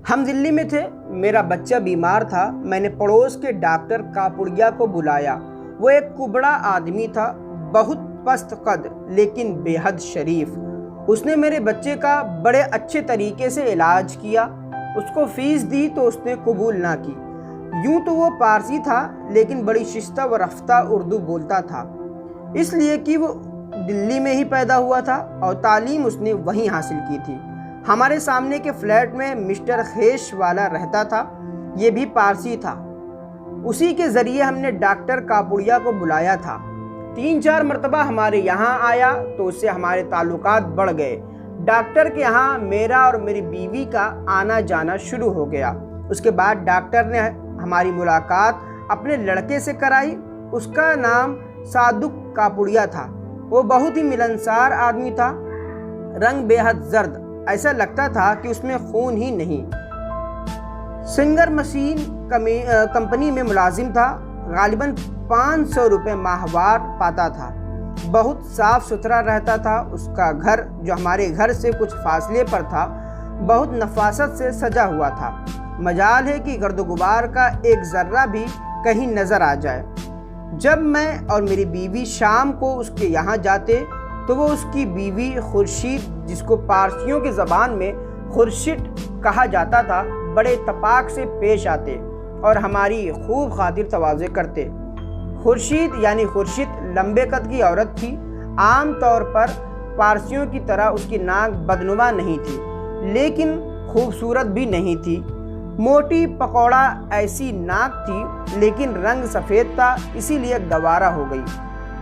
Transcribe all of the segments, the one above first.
ہم دلی میں تھے، میرا بچہ بیمار تھا۔ میں نے پڑوس کے ڈاکٹر کاپڑیا کو بلایا۔ وہ ایک کبڑا آدمی تھا، بہت پست قد لیکن بے حد شریف۔ اس نے میرے بچے کا بڑے اچھے طریقے سے علاج کیا۔ اس کو فیس دی تو اس نے قبول نہ کی۔ یوں تو وہ پارسی تھا لیکن بڑی شستہ و رفتہ اردو بولتا تھا، اس لیے کہ وہ دلی میں ہی پیدا ہوا تھا اور تعلیم اس نے وہیں حاصل کی تھی۔ ہمارے سامنے کے فلیٹ میں مسٹر خیش والا رہتا تھا، یہ بھی پارسی تھا۔ اسی کے ذریعے ہم نے ڈاکٹر کاپڑیا کو بلایا تھا۔ 3-4 مرتبہ ہمارے یہاں آیا تو اس سے ہمارے تعلقات بڑھ گئے۔ ڈاکٹر کے یہاں میرا اور میری بیوی کا آنا جانا شروع ہو گیا۔ اس کے بعد ڈاکٹر نے ہماری ملاقات اپنے لڑکے سے کرائی۔ اس کا نام صادق کاپڑیا تھا۔ وہ بہت ہی ملنسار آدمی تھا، رنگ بے حد زرد، ایسا لگتا تھا کہ اس میں خون ہی نہیں۔ سنگر مشین کمپنی میں ملازم تھا، غالباً 500 روپے ماہوار پاتا تھا۔ بہت صاف ستھرا رہتا تھا۔ اس کا گھر، جو ہمارے گھر سے کچھ فاصلے پر تھا، بہت نفاست سے سجا ہوا تھا۔ مجال ہے کہ گرد و غبار کا ایک ذرہ بھی کہیں نظر آ جائے۔ جب میں اور میری بیوی شام کو اس کے یہاں جاتے تو وہ اس کی بیوی خورشید، جس کو پارسیوں کی زبان میں خورشٹ کہا جاتا تھا، بڑے اتفاق سے پیش آتے اور ہماری خوب خاطر تواضع کرتے۔ خورشید یعنی خورشید لمبے قد کی عورت تھی۔ عام طور پر پارسیوں کی طرح اس کی ناک بدنما نہیں تھی لیکن خوبصورت بھی نہیں تھی۔ موٹی پکوڑا ایسی ناک تھی لیکن رنگ سفید تھا، اسی لیے گوارا ہو گئی۔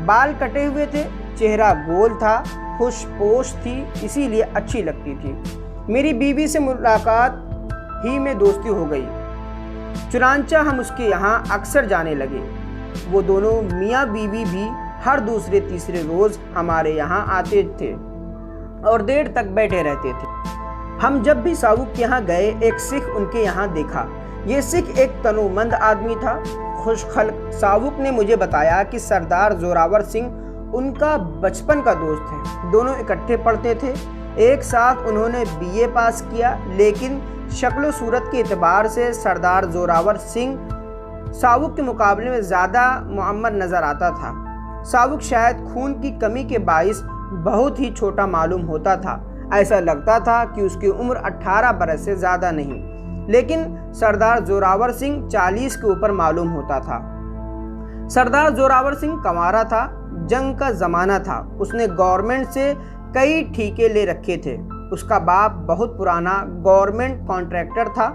بال کٹے ہوئے تھے، چہرہ گول تھا، خوش پوش تھی، اسی لیے اچھی لگتی تھی۔ میری بیوی سے ملاقات ہی میں دوستی ہو گئی، چنانچہ ہم اس کے یہاں اکثر جانے لگے۔ وہ دونوں میاں بیوی بھی ہر دوسرے تیسرے روز ہمارے یہاں آتے تھے اور دیر تک بیٹھے رہتے تھے۔ ہم جب بھی صاوق کے یہاں گئے، ایک سکھ ان کے یہاں دیکھا۔ یہ سکھ ایک تنومند آدمی تھا، خوش خلق۔ صاوق نے مجھے بتایا کہ سردار زوراور سنگھ ان کا بچپن کا دوست ہے، دونوں اکٹھے پڑھتے تھے، ایک ساتھ انہوں نے BA پاس کیا، لیکن شکل و صورت کے اعتبار سے سردار زوراور سنگھ صاوق کے مقابلے میں زیادہ معمر نظر آتا تھا۔ صاوق شاید خون کی کمی کے باعث بہت ہی چھوٹا معلوم ہوتا تھا، ایسا لگتا تھا کہ اس کی عمر 18 برس سے زیادہ نہیں، لیکن سردار زوراور سنگھ 40 کے اوپر معلوم ہوتا تھا۔ سردار زوراور سنگھ کنوارا تھا، جنگ کا زمانہ تھا، اس نے گورنمنٹ سے کئی ٹھیکے لے رکھے تھے۔ اس کا باپ بہت پرانا گورنمنٹ کانٹریکٹر تھا،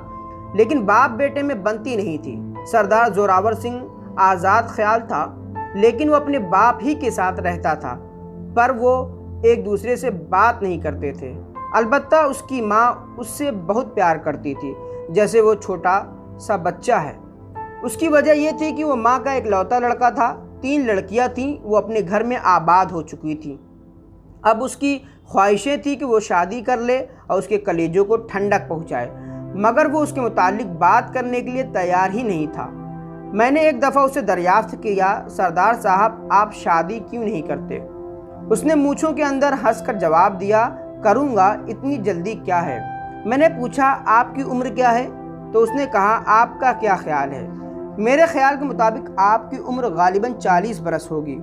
لیکن باپ بیٹے میں بنتی نہیں تھی۔ سردار زوراور سنگھ آزاد خیال تھا، لیکن وہ اپنے باپ ہی کے ساتھ رہتا تھا، پر وہ ایک دوسرے سے بات نہیں کرتے تھے۔ البتہ اس کی ماں اس سے بہت پیار کرتی تھی، جیسے وہ چھوٹا سا بچہ ہے۔ اس کی وجہ یہ تھی کہ وہ ماں کا ایک لوتا لڑکا تھا، 3 لڑکیاں تھیں، وہ اپنے گھر میں آباد ہو چکی تھیں۔ اب اس کی خواہشیں تھیں کہ وہ شادی کر لے اور اس کے کلیجوں کو ٹھنڈک پہنچائے، مگر وہ اس کے متعلق بات کرنے کے لیے تیار ہی نہیں تھا۔ میں نے ایک دفعہ اسے دریافت کیا، سردار صاحب آپ شادی کیوں نہیں کرتے؟ اس نے مونچھوں کے اندر ہنس کر جواب دیا، کروں گا، اتنی جلدی کیا ہے؟ میں نے پوچھا آپ کی عمر کیا ہے؟ تو اس نے کہا آپ کا کیا خیال ہے؟ میرے خیال کے مطابق آپ کی عمر غالباً 40 برس ہوگی۔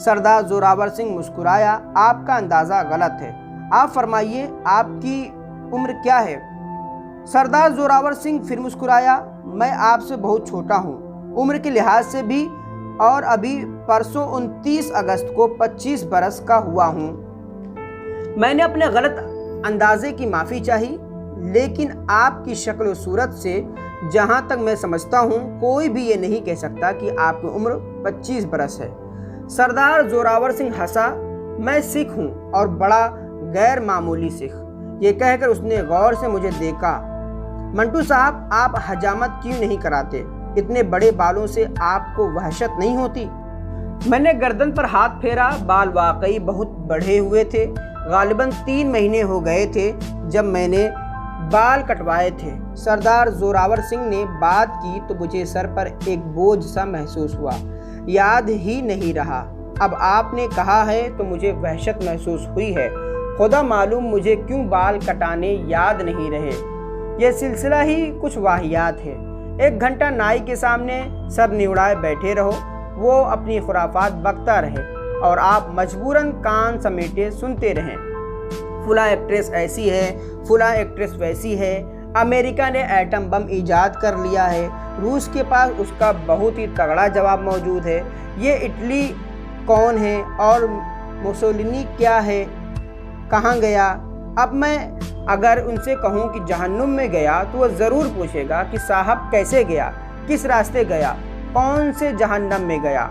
سردار زوراور سنگھ مسکرایا، آپ کا اندازہ غلط ہے، آپ فرمائیے آپ کی عمر کیا ہے؟ سردار زوراور سنگھ پھر مسکرایا، میں آپ سے بہت چھوٹا ہوں، عمر کے لحاظ سے بھی، اور ابھی پرسوں 29 اگست کو 25 برس کا ہوا ہوں۔ میں نے اپنے غلط اندازے کی معافی چاہی، لیکن آپ کی شکل و صورت سے جہاں تک میں سمجھتا ہوں کوئی بھی یہ نہیں کہہ سکتا کہ آپ کی عمر 25 برس ہے۔ سردار زوراور سنگھ ہنسا، میں سکھ ہوں اور بڑا غیر معمولی سکھ۔ یہ کہہ کر اس نے غور سے مجھے دیکھا۔ منٹو صاحب آپ حجامت کیوں نہیں کراتے؟ اتنے بڑے بالوں سے آپ کو وحشت نہیں ہوتی؟ میں نے گردن پر ہاتھ پھیرا، بال واقعی بہت بڑھے ہوئے تھے، غالباً 3 مہینے ہو گئے تھے جب میں نے بال کٹوائے تھے۔ سردار زوراور سنگھ نے بات کی تو مجھے سر پر ایک بوجھ سا محسوس ہوا، یاد ہی نہیں رہا۔ اب آپ نے کہا ہے تو مجھے وحشت محسوس ہوئی ہے، خدا معلوم مجھے کیوں بال کٹانے یاد نہیں رہے۔ یہ سلسلہ ہی کچھ واہیات ہے۔ 1 گھنٹہ نائی کے سامنے سر نوڑائے بیٹھے رہو، وہ اپنی خرافات بکتا رہے اور آپ مجبوراً کان سمیٹے سنتے رہیں۔ فلاں ایکٹریس ایسی ہے، فلاں ایکٹریس ویسی ہے، امریکہ نے ایٹم بم ایجاد کر لیا ہے، روس کے پاس اس کا بہت ہی تگڑا جواب موجود ہے، یہ اٹلی کون ہے اور موسولینی کیا ہے، کہاں گیا۔ اب میں اگر ان سے کہوں کہ جہنم میں گیا تو وہ ضرور پوچھے گا کہ صاحب کیسے گیا، کس راستے گیا، کون سے جہنم میں گیا۔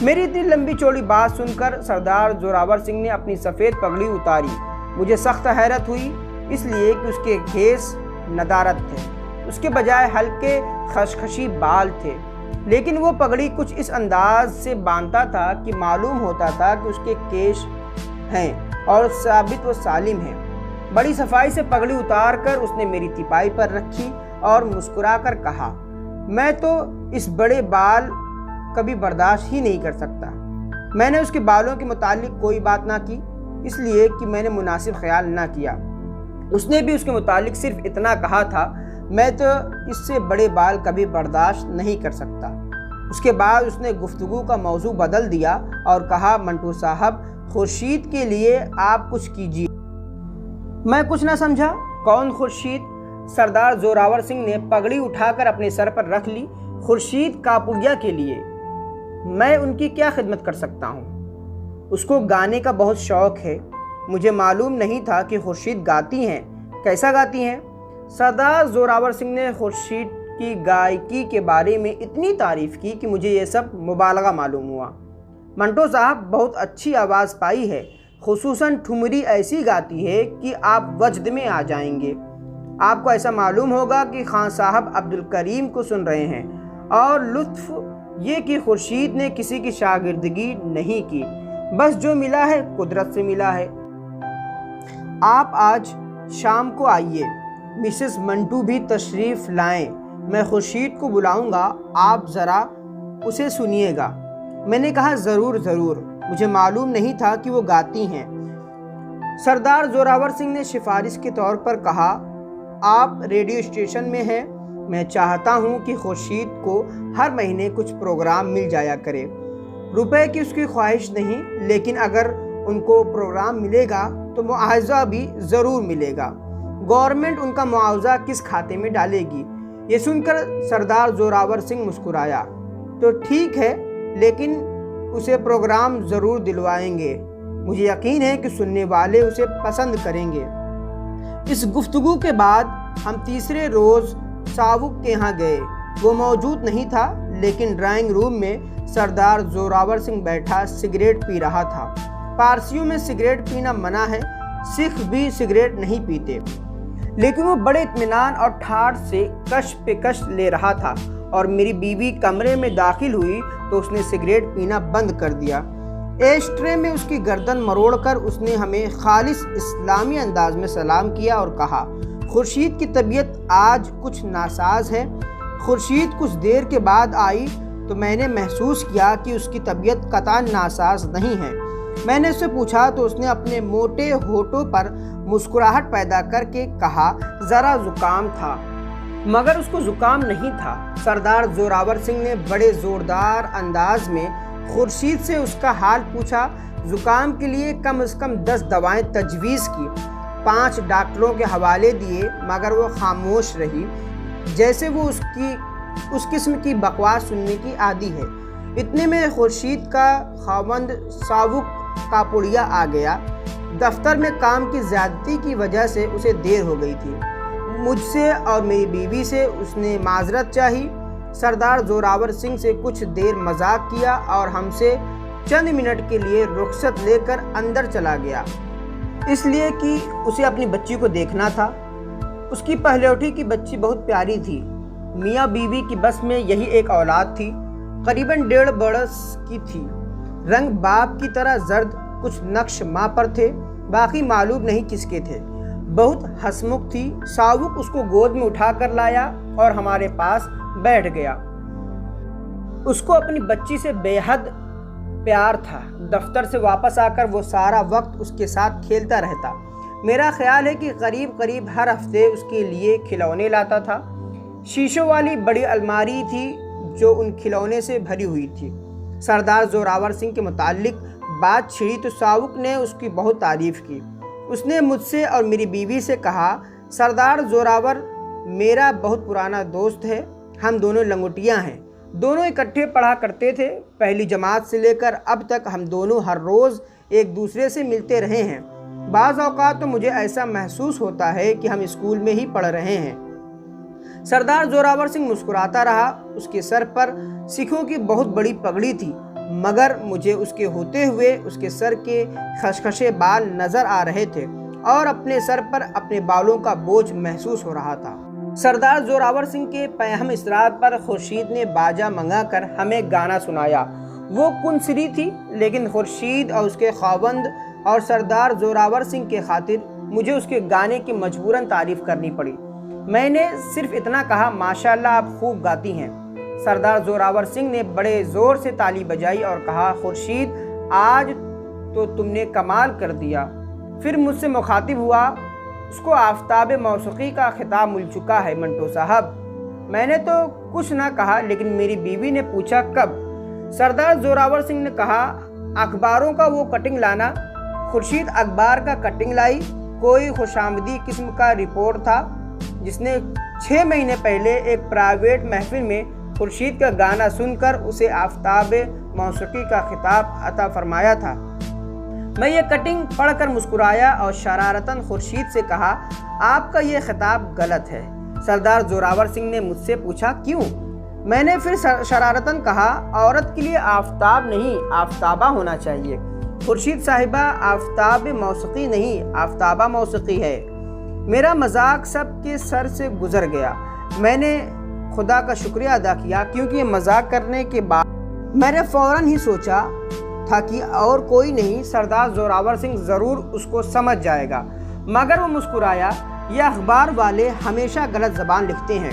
میری اتنی لمبی چوڑی بات سن کر سردار زوراور سنگھ نے اپنی سفید پگڑی اتاری۔ مجھے سخت حیرت ہوئی، اس لیے کہ اس کے کھیس ندارت تھے، اس کے بجائے ہلکے خشخشی بال تھے، لیکن وہ پگڑی کچھ اس انداز سے باندھتا تھا کہ معلوم ہوتا تھا کہ اس کے کیش ہیں اور ثابت و سالم ہیں۔ بڑی صفائی سے پگڑی اتار کر اس نے میری تیپائی پر رکھی اور مسکرا کر کہا، میں تو اس بڑے بال کبھی برداشت ہی نہیں کر سکتا۔ میں نے اس کے بالوں کے متعلق کوئی بات نہ کی، اس لیے کہ میں نے مناسب خیال نہ کیا۔ اس نے بھی اس کے متعلق صرف اتنا کہا تھا، میں تو اس سے بڑے بال کبھی برداشت نہیں کر سکتا۔ اس کے بعد اس نے گفتگو کا موضوع بدل دیا اور کہا، منٹو صاحب، خورشید کے لیے آپ کچھ کیجیے۔ میں کچھ نہ سمجھا، کون خورشید؟ سردار زوراور سنگھ نے پگڑی اٹھا کر اپنے سر پر رکھ لی۔ خورشید کاپوڑیا کے لیے میں ان کی کیا خدمت کر سکتا ہوں؟ اس کو گانے کا بہت شوق ہے۔ مجھے معلوم نہیں تھا کہ خورشید گاتی ہیں۔ کیسا گاتی ہیں؟ سردار زوراور سنگھ نے خورشید کی گائیکی کے بارے میں اتنی تعریف کی کہ مجھے یہ سب مبالغہ معلوم ہوا۔ منٹو صاحب بہت اچھی آواز پائی ہے، خصوصاً ٹھمری ایسی گاتی ہے کہ آپ وجد میں آ جائیں گے۔ آپ کو ایسا معلوم ہوگا کہ خان صاحب عبد الکریم کو سن رہے ہیں، اور لطف یہ کہ خورشید نے کسی کی شاگردگی نہیں کی، بس جو ملا ہے قدرت سے ملا ہے۔ آپ آج شام کو آئیے، مسز منٹو بھی تشریف لائیں، میں خورشید کو بلاؤں گا، آپ ذرا اسے سنیے گا۔ میں نے کہا، ضرور ضرور، مجھے معلوم نہیں تھا کہ وہ گاتی ہیں۔ سردار زوراور سنگھ نے سفارش کے طور پر کہا، آپ ریڈیو اسٹیشن میں ہیں، میں چاہتا ہوں کہ خورشید کو ہر مہینے کچھ پروگرام مل جایا کرے۔ روپے کی اس کی خواہش نہیں، لیکن اگر ان کو پروگرام ملے گا تو معاوضہ بھی ضرور ملے گا۔ گورنمنٹ ان کا معاوضہ کس کھاتے میں ڈالے گی؟ یہ سن کر سردار زوراور سنگھ مسکرایا۔ تو ٹھیک ہے، لیکن اسے پروگرام ضرور دلوائیں گے۔ مجھے یقین ہے کہ سننے والے اسے پسند کریں گے۔ اس گفتگو کے بعد ہم تیسرے روز ساوک کے ہاں گئے۔ وہ موجود نہیں تھا، لیکن ڈرائنگ روم میں سردار زوراور سنگھ بیٹھا سگریٹ پی رہا تھا۔ پارسیوں میں سگریٹ پینا منع ہے، سکھ بھی سگریٹ نہیں پیتے، لیکن وہ بڑے اطمینان اور ٹھاٹھ سے کش پہ کش لے رہا تھا، اور میری بیوی کمرے میں داخل ہوئی تو اس نے سگریٹ پینا بند کر دیا۔ ایش ٹرے میں اس کی گردن مروڑ کر اس نے ہمیں خالص اسلامی انداز میں سلام کیا اور کہا، خورشید کی طبیعت آج کچھ ناساز ہے۔ خورشید کچھ دیر کے بعد آئی تو میں نے محسوس کیا کہ اس کی طبیعت قطعاً ناساز نہیں ہے۔ میں نے اس سے پوچھا تو اس نے اپنے موٹے ہونٹوں پر مسکراہٹ پیدا کر کے کہا، ذرا زکام تھا۔ مگر اس کو زکام نہیں تھا۔ سردار زوراور سنگھ نے بڑے زوردار انداز میں خورشید سے اس کا حال پوچھا، زکام کے لیے کم از کم 10 دوائیں تجویز کی، 5 ڈاکٹروں کے حوالے دیے، مگر وہ خاموش رہی، جیسے وہ اس قسم کی بکواس سننے کی عادی ہے۔ اتنے میں خورشید کا خاوند ساوک کاپوڑیا آ گیا۔ دفتر میں کام کی زیادتی کی وجہ سے اسے دیر ہو گئی تھی۔ مجھ سے اور میری بیوی سے اس نے معذرت چاہی۔ سردار زوراور سنگھ سے کچھ دیر مذاق کیا اور ہم سے چند منٹ کے لیے رخصت لے کر اندر چلا گیا، اس لیے کہ اسے اپنی بچی کو دیکھنا تھا۔ اس کی پہلوٹی کی بچی بہت پیاری تھی۔ میاں بیوی کی بس میں یہی ایک اولاد تھی، قریباً 1.5 برس کی تھی۔ رنگ باپ کی طرح زرد، کچھ نقش ماں پر تھے، باقی معلوم نہیں کس کے تھے۔ بہت ہسمکھ تھی۔ ساوک اس کو گود میں اٹھا کر لایا اور ہمارے پاس بیٹھ گیا۔ اس کو اپنی بچی سے بے حد پیار تھا۔ دفتر سے واپس آ کر وہ سارا وقت اس کے ساتھ کھیلتا رہتا۔ میرا خیال ہے کہ قریب ہر ہفتے اس کے لیے کھلونے لاتا تھا۔ شیشوں والی بڑی الماری تھی جو ان کھلونے سے بھری ہوئی تھی۔ سردار زوراور سنگھ کے متعلق بات چھڑی تو ساوک نے اس کی بہت تعریف کی۔ اس نے مجھ سے اور میری بیوی سے کہا، سردار زوراور میرا بہت پرانا دوست ہے، ہم دونوں لنگوٹیاں ہیں، دونوں اکٹھے پڑھا کرتے تھے، پہلی جماعت سے لے کر اب تک ہم دونوں ہر روز ایک دوسرے سے ملتے رہے ہیں۔ بعض اوقات تو مجھے ایسا محسوس ہوتا ہے کہ ہم اسکول میں ہی پڑھ رہے ہیں۔ سردار زوراور سنگھ مسکراتا رہا۔ اس کے سر پر سکھوں کی بہت بڑی پگڑی تھی، مگر مجھے اس کے ہوتے ہوئے اس کے سر کے خشخشے بال نظر آ رہے تھے اور اپنے سر پر اپنے بالوں کا بوجھ محسوس ہو رہا تھا۔ سردار زوراور سنگھ کے پیہم اصرار پر خورشید نے باجا منگا کر ہمیں گانا سنایا۔ وہ کنسری تھی، لیکن خورشید اور اس کے خاوند اور سردار زوراور سنگھ کے خاطر مجھے اس کے گانے کی مجبوراً تعریف کرنی پڑی۔ میں نے صرف اتنا کہا، ماشاءاللہ آپ خوب گاتی ہیں۔ سردار زوراور سنگھ نے بڑے زور سے تالی بجائی اور کہا، خورشید آج تو تم نے کمال کر دیا۔ پھر مجھ سے مخاطب ہوا، اس کو آفتاب موسیقی کا خطاب مل چکا ہے منٹو صاحب۔ میں نے تو کچھ نہ کہا، لیکن میری بیوی نے پوچھا، کب؟ سردار زوراور سنگھ نے کہا، اخباروں کا وہ کٹنگ لانا۔ خورشید اخبار کا کٹنگ لائی۔ کوئی خوشامدی قسم کا رپورٹ تھا جس نے 6 مہینے پہلے ایک پرائیویٹ محفل میں خورشید کا گانا سن کر اسے آفتاب موسیقی کا خطاب عطا فرمایا تھا۔ میں یہ کٹنگ پڑھ کر مسکرایا اور شرارتاً خورشید سے کہا، آپ کا یہ خطاب غلط ہے۔ سردار زوراور سنگھ نے مجھ سے پوچھا، کیوں؟ میں نے پھر شرارتاً کہا، عورت کے لیے آفتاب نہیں، آفتابہ ہونا چاہیے۔ خورشید صاحبہ، آفتاب موسیقی نہیں، آفتابہ موسیقی ہے۔ میرا مذاق سب کے سر سے گزر گیا۔ میں نے خدا کا شکریہ ادا کیا، کیونکہ یہ مذاق کرنے کے بعد میں نے فوراً ہی سوچا تھا کہ اور کوئی نہیں، سردار زوراور سنگھ ضرور اس کو سمجھ جائے گا، مگر وہ مسکرایا۔ یہ اخبار والے ہمیشہ غلط زبان لکھتے ہیں،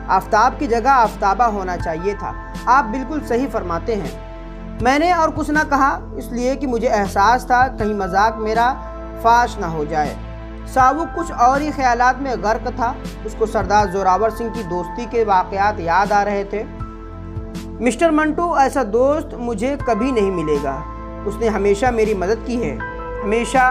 آفتاب کی جگہ آفتابہ ہونا چاہیے تھا۔ آپ بالکل صحیح فرماتے ہیں۔ میں نے اور کچھ نہ کہا، اس لیے کہ مجھے احساس تھا کہیں مذاق میرا فاش نہ ہو جائے۔ ساوک کچھ اور ہی خیالات میں غرق تھا۔ اس کو سردار زوراور سنگھ کی دوستی کے واقعات یاد آ رہے تھے۔ مسٹر منٹو، ایسا دوست مجھے کبھی نہیں ملے گا۔ اس نے ہمیشہ میری مدد کی ہے، ہمیشہ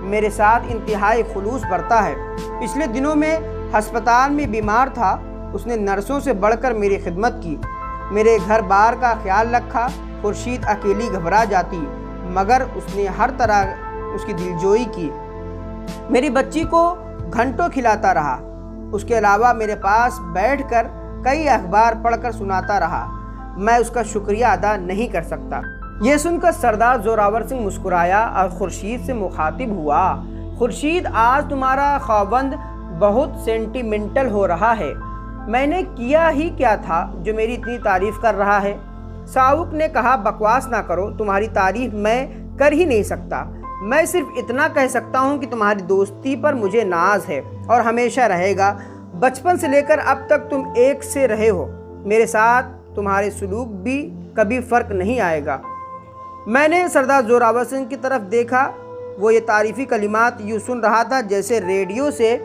میرے ساتھ انتہائی خلوص برتا ہے۔ پچھلے دنوں میں ہسپتال میں بیمار تھا، اس نے نرسوں سے بڑھ کر میری خدمت کی، میرے گھر بار کا خیال رکھا۔ خورشید اکیلی گھبرا جاتی، مگر اس نے ہر طرح اس کی دلجوئی کی۔ میری بچی کو گھنٹوں کھلاتا رہا، اس کے علاوہ میرے پاس بیٹھ کر کئی اخبار پڑھ کر سناتا رہا۔ میں اس کا شکریہ ادا نہیں کر سکتا۔ یہ سن کر سردار زوراور سنگھ مسکرایا اور خورشید سے مخاطب ہوا، خورشید آج تمہارا خاوند بہت سینٹیمنٹل ہو رہا ہے۔ میں نے کیا ہی کیا تھا جو میری اتنی تعریف کر رہا ہے؟ ساوک نے کہا، بکواس نہ کرو، تمہاری تعریف میں کر ہی نہیں سکتا۔ میں صرف اتنا کہہ سکتا ہوں کہ تمہاری دوستی پر مجھے ناز ہے اور ہمیشہ رہے گا۔ بچپن سے لے کر اب تک تم ایک سے رہے ہو، میرے ساتھ تمہارے سلوک بھی کبھی فرق نہیں آئے گا۔ میں نے سردار زوراور سنگھ کی طرف دیکھا، وہ یہ تعریفی کلمات یوں سن رہا تھا جیسے ریڈیو سے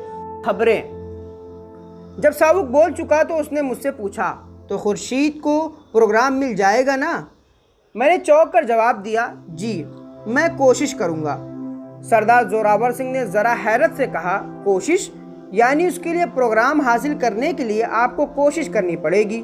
خبریں۔ جب ساوک بول چکا تو اس نے مجھ سے پوچھا، تو خورشید کو پروگرام مل جائے گا نا؟ میں نے چونک کر جواب دیا، جی میں کوشش کروں گا۔ سردار زوراور سنگھ نے ذرا حیرت سے کہا، کوشش؟ یعنی اس کے لیے پروگرام حاصل کرنے کے لیے آپ کو کوشش کرنی پڑے گی؟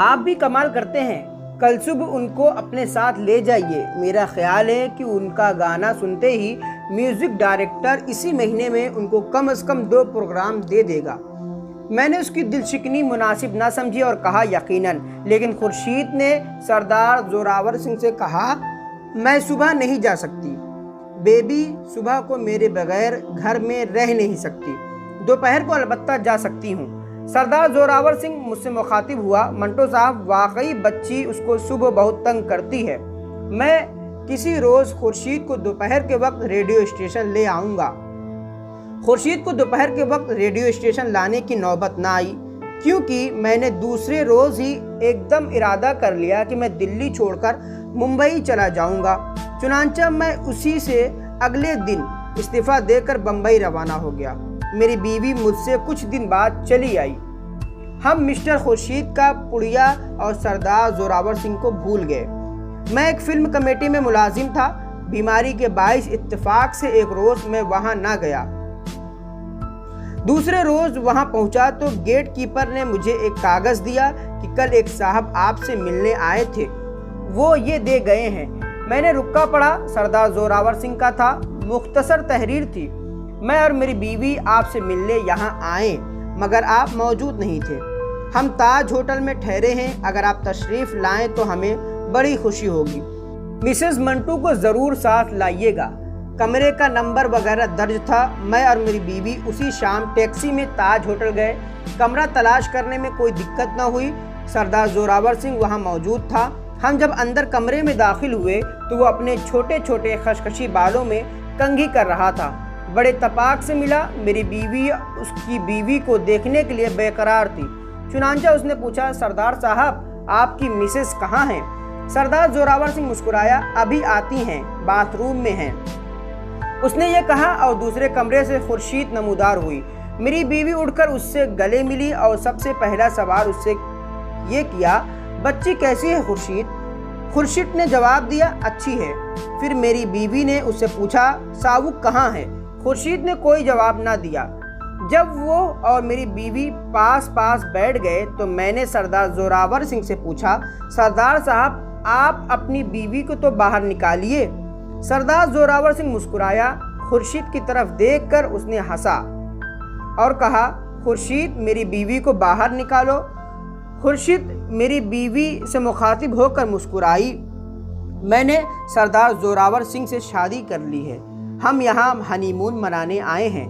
آپ بھی کمال کرتے ہیں۔ کل صبح ان کو اپنے ساتھ لے جائیے۔ میرا خیال ہے کہ ان کا گانا سنتے ہی میوزک ڈائریکٹر اسی مہینے میں ان کو کم از کم 2 پروگرام دے دے گا۔ میں نے اس کی دل شکنی مناسب نہ سمجھی اور کہا، یقیناً، لیکن خورشید نے سردار زوراور سنگھ سے کہا، میں صبح نہیں جا سکتی، بیبی صبح کو میرے بغیر گھر میں رہ نہیں سکتی، دوپہر کو البتہ جا سکتی ہوں۔ سردار زوراور سنگھ مجھ سے مخاطب ہوا، منٹو صاحب، واقعی بچی اس کو صبح بہت تنگ کرتی ہے۔ میں کسی روز خورشید کو دوپہر کے وقت ریڈیو اسٹیشن لے آؤں گا۔ خورشید کو دوپہر کے وقت ریڈیو اسٹیشن لانے کی نوبت نہ آئی، کیونکہ میں نے دوسرے روز ہی ایک دم ارادہ کر لیا کہ میں دلی چھوڑ کر ممبئی چلا جاؤں گا۔ چنانچہ میں اسی سے اگلے دن استعفیٰ دے کر بمبئی روانہ ہو گیا۔ میری بیوی مجھ سے کچھ دن بعد چلی آئی۔ ہم مسٹر خورشید کاپڑیا اور سردار زوراور سنگھ کو بھول گئے۔ میں ایک فلم کمیٹی میں ملازم تھا۔ بیماری کے باعث اتفاق سے ایک روز میں وہاں نہ گیا۔ دوسرے روز وہاں پہنچا تو گیٹ کیپر نے مجھے ایک کاغذ دیا کہ کل ایک صاحب آپ سے ملنے آئے تھے، وہ یہ دے گئے ہیں۔ میں نے رکا پڑھا، سردار زوراور سنگھ کا تھا۔ مختصر تحریر تھی: میں اور میری بیوی آپ سے ملنے یہاں آئے مگر آپ موجود نہیں تھے۔ ہم تاج ہوٹل میں ٹھہرے ہیں، اگر آپ تشریف لائیں تو ہمیں بڑی خوشی ہوگی۔ مسز منٹو کو ضرور ساتھ لائیے گا۔ کمرے کا نمبر وغیرہ درج تھا۔ میں اور میری بیوی اسی شام ٹیکسی میں تاج ہوٹل گئے۔ کمرہ تلاش کرنے میں کوئی دقت نہ ہوئی۔ سردار زوراور سنگھ وہاں موجود تھا۔ ہم جب اندر کمرے میں داخل ہوئے تو وہ اپنے چھوٹے چھوٹے خشخشی بالوں میں کنگھی کر رہا تھا۔ بڑے تپاک سے ملا۔ میری بیوی اس کی بیوی کو دیکھنے کے لیے بے قرار تھی، چنانچہ اس نے پوچھا، سردار صاحب آپ کی مسز کہاں ہیں؟ سردار زوراور سنگھ مسکرایا، ابھی آتی ہیں، باتھ روم میں ہیں، اس نے یہ کہا اور دوسرے کمرے سے خورشید نمودار ہوئی۔ میری بیوی اٹھ کر اس سے گلے ملی اور سب سے پہلا سوال اس سے یہ کیا، بچی کیسی ہے خورشید؟ خورشید نے جواب دیا، اچھی ہے۔ پھر میری بیوی نے اس سے پوچھا، ساوک کہاں ہے؟ خورشید نے کوئی جواب نہ دیا۔ جب وہ اور میری بیوی پاس پاس بیٹھ گئے تو میں نے سردار زوراور سنگھ سے پوچھا، سردار صاحب آپ اپنی بیوی کو تو باہر نکالیے۔ سردار زوراور سنگھ مسکرایا۔ خورشید کی طرف دیکھ کر اس نے ہنسا اور کہا، خورشید میری بیوی کو باہر نکالو۔ خورشید میری بیوی سے مخاطب ہو کر مسکرائی، میں نے سردار زوراور سنگھ سے شادی کر لی ہے، ہم یہاں ہنی مون منانے آئے ہیں۔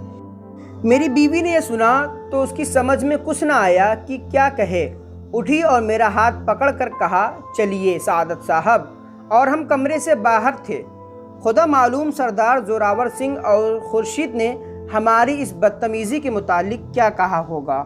میری بیوی نے یہ سنا تو اس کی سمجھ میں کچھ نہ آیا کہ کیا کہے۔ اٹھی اور میرا ہاتھ پکڑ کر کہا، چلیے سعادت صاحب، اور ہم کمرے سے باہر تھے۔ خدا معلوم سردار زوراور سنگھ اور خورشید نے ہماری اس بدتمیزی کے متعلق کیا کہا ہوگا۔